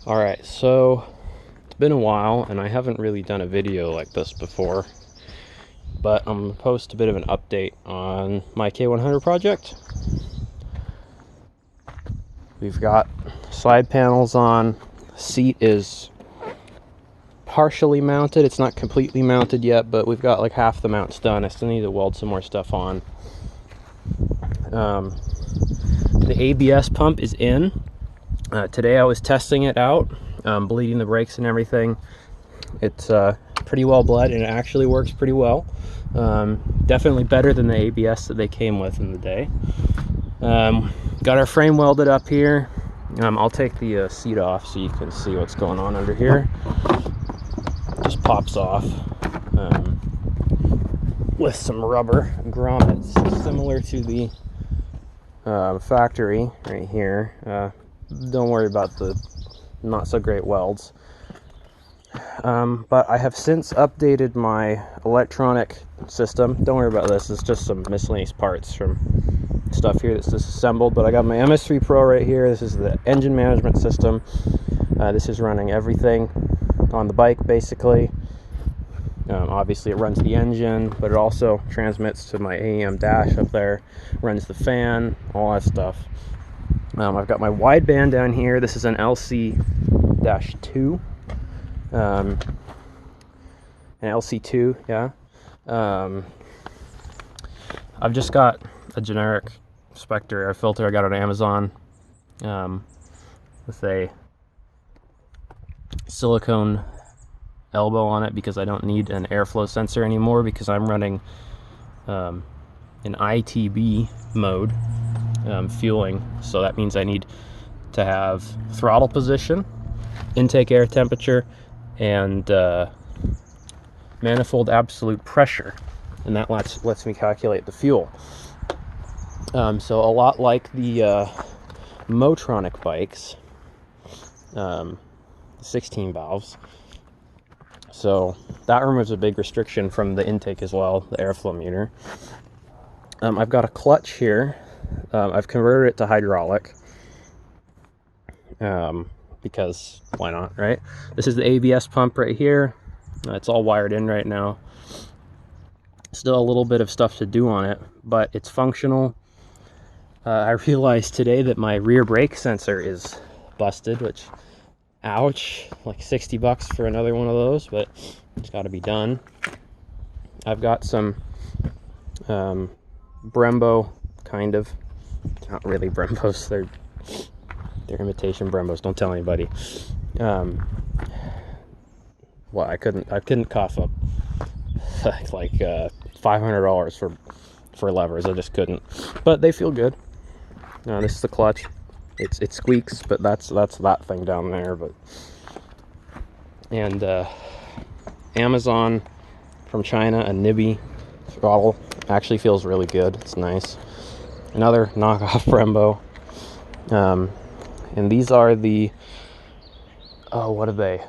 Alright, so it's been a while and I haven't really done a video like this before, but I'm going to post a bit of an update on my K100 project. We've got side panels on, the seat is partially mounted, it's not completely mounted yet, but we've got like half the mounts done. I still need to weld some more stuff on. The ABS pump is in. Today I was testing it out, bleeding the brakes and everything. It's pretty well bled and it actually works pretty well. Definitely better than the ABS that they came with in the day. Got our frame welded up here. I'll take the seat off so you can see what's going on under here. Just pops off with some rubber grommets similar to the factory right here. Don't worry about the not so great welds. But I have since updated my electronic system. Don't worry about this, it's just some miscellaneous parts from stuff here that's disassembled. But I got my MS3 Pro right here. This is the engine management system. This is running everything on the bike basically. Obviously it runs the engine, but it also transmits to my AEM dash up there, runs the fan, all that stuff. I've got my wideband down here. This is an LC-2. An LC2, yeah. I've just got a generic Spectre air filter I got on Amazon with a silicone elbow on it because I don't need an airflow sensor anymore because I'm running an ITB mode fueling, so that means I need to have throttle position, intake air temperature, and manifold absolute pressure, and that lets me calculate the fuel. So a lot like the Motronic bikes, 16 valves. So that removes a big restriction from the intake as well, the airflow meter. I've got a clutch here. I've converted it to hydraulic because why not, right? This is the ABS pump right here. It's all wired in right now. Still a little bit of stuff to do on it, but it's functional. I realized today that my rear brake sensor is busted, which, ouch, like 60 bucks for another one of those, but it's got to be done. I've got some Brembo, kind of, not really Brembos, they're imitation Brembos, don't tell anybody. Well, I couldn't cough up like $500 for levers. I just couldn't, but they feel good. This is the clutch. It squeaks, but that's that thing down there. But and Amazon from China, a Nibby throttle, actually feels really good. It's nice. Another knockoff Brembo. And these are the what are they?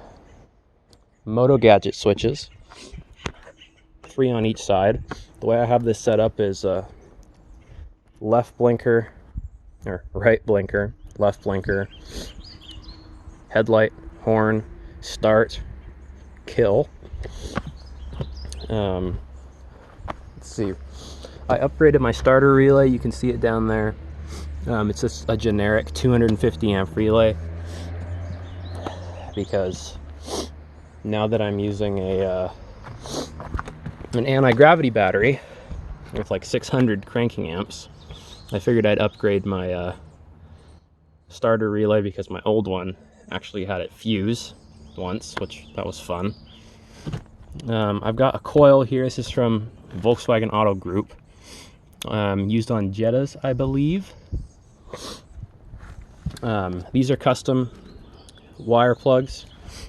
Moto Gadget switches. 3 on each side. The way I have this set up is left blinker, or right blinker, left blinker, headlight, horn, start, kill. Let's see. I upgraded my starter relay. You can see it down there. It's just a generic 250 amp relay because now that I'm using an anti-gravity battery with like 600 cranking amps, I figured I'd upgrade my starter relay because my old one actually had it fuse once, which that was fun. I've got a coil here. This is from Volkswagen Auto Group, used on Jettas, I believe. These are custom wire plugs.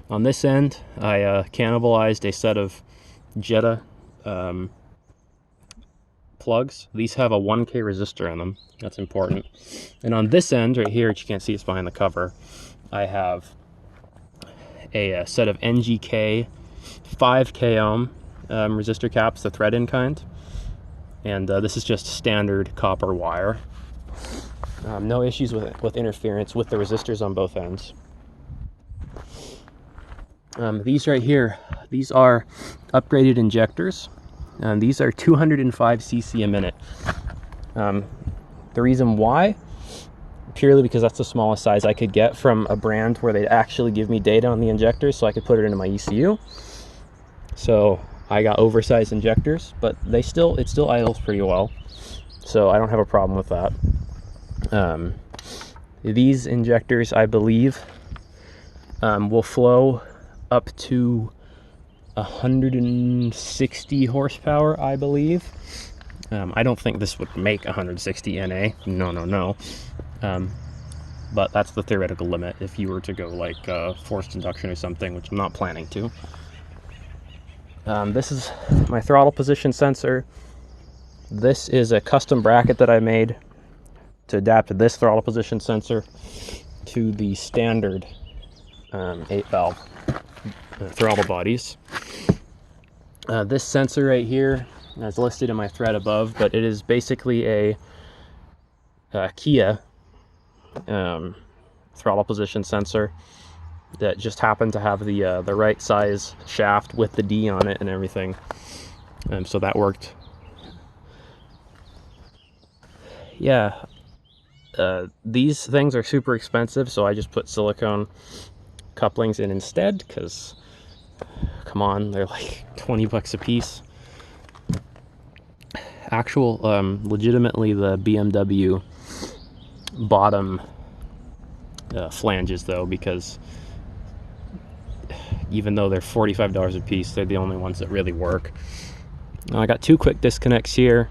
On this end, I cannibalized a set of Jetta plugs. These have a 1K resistor in them. That's important. And on this end right here, which you can't see, it's behind the cover, I have a set of NGK 5K ohm resistor caps, the thread-in kind. And this is just standard copper wire. No issues with interference with the resistors on both ends. These right here, these are upgraded injectors. These are 205 cc a minute. The reason why, purely because that's the smallest size I could get from a brand where they'd actually give me data on the injectors so I could put it into my ECU. So I got oversized injectors, but it still idles pretty well, so I don't have a problem with that. These injectors, I believe, will flow up to 160 horsepower, I believe. I don't think this would make 160 NA. No. But that's the theoretical limit if you were to go like forced induction or something, which I'm not planning to. This is my throttle position sensor. This is a custom bracket that I made to adapt this throttle position sensor to the standard 8-valve throttle bodies. This sensor right here is listed in my thread above, but it is basically a Kia throttle position sensor that just happened to have the right size shaft with the D on it and everything, so that worked. Yeah, these things are super expensive, so I just put silicone couplings in instead, because come on, they're like 20 bucks a piece. Legitimately the BMW bottom flanges though, because even though they're $45 a piece, they're the only ones that really work. Now, I got two quick disconnects here,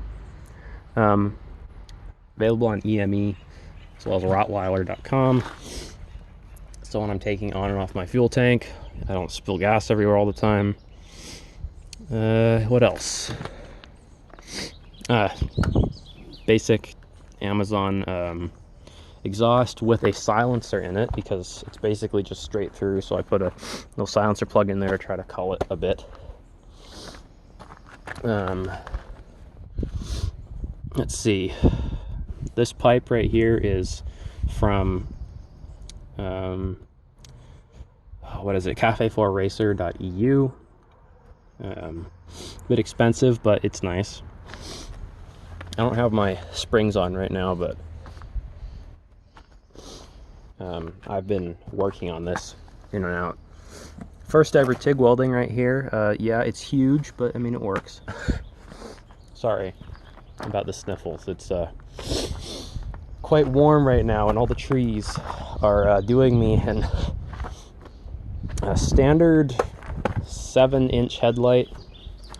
available on EME as well as Rottweiler.com. So when I'm taking on and off my fuel tank, I don't spill gas everywhere all the time. What else? Basic Amazon exhaust with a silencer in it, because it's basically just straight through, so I put a little silencer plug in there to try to cull it a bit. Let's see, this pipe right here is from what is it, cafe4racer.eu. A bit expensive, but it's nice. I don't have my springs on right now, but I've been working on this in and out. First ever TIG welding right here. Yeah, it's huge, but I mean, it works. Sorry about the sniffles. It's quite warm right now, and all the trees are doing me in a standard 7-inch headlight,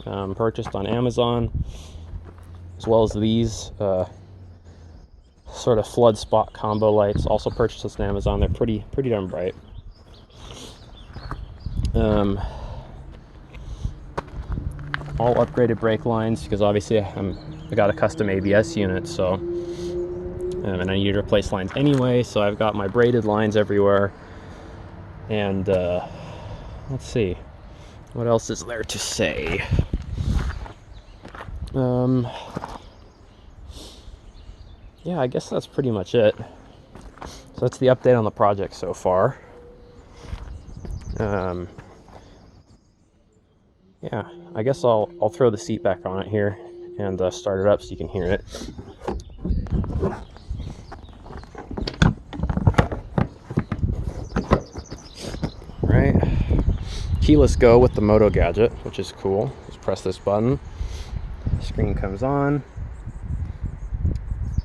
purchased on Amazon, as well as these sort of flood spot combo lights, also purchased on Amazon. They're pretty darn bright. All upgraded brake lines, because obviously I got a custom ABS unit, so and I need to replace lines anyway, so I've got my braided lines everywhere. And let's see, what else is there to say? Yeah, I guess that's pretty much it. So that's the update on the project so far. Yeah, I guess I'll throw the seat back on it here and start it up so you can hear it. Right, keyless go with the Moto gadget, which is cool. Just press this button, screen comes on.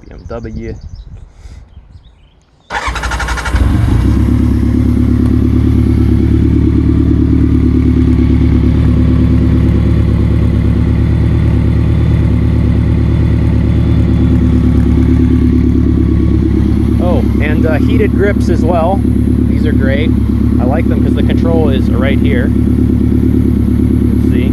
BMW. Oh, and heated grips as well. These are great. I like them because the control is right here. Let's see.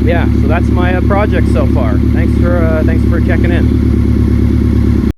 Yeah, so that's my project so far. Thanks for checking in.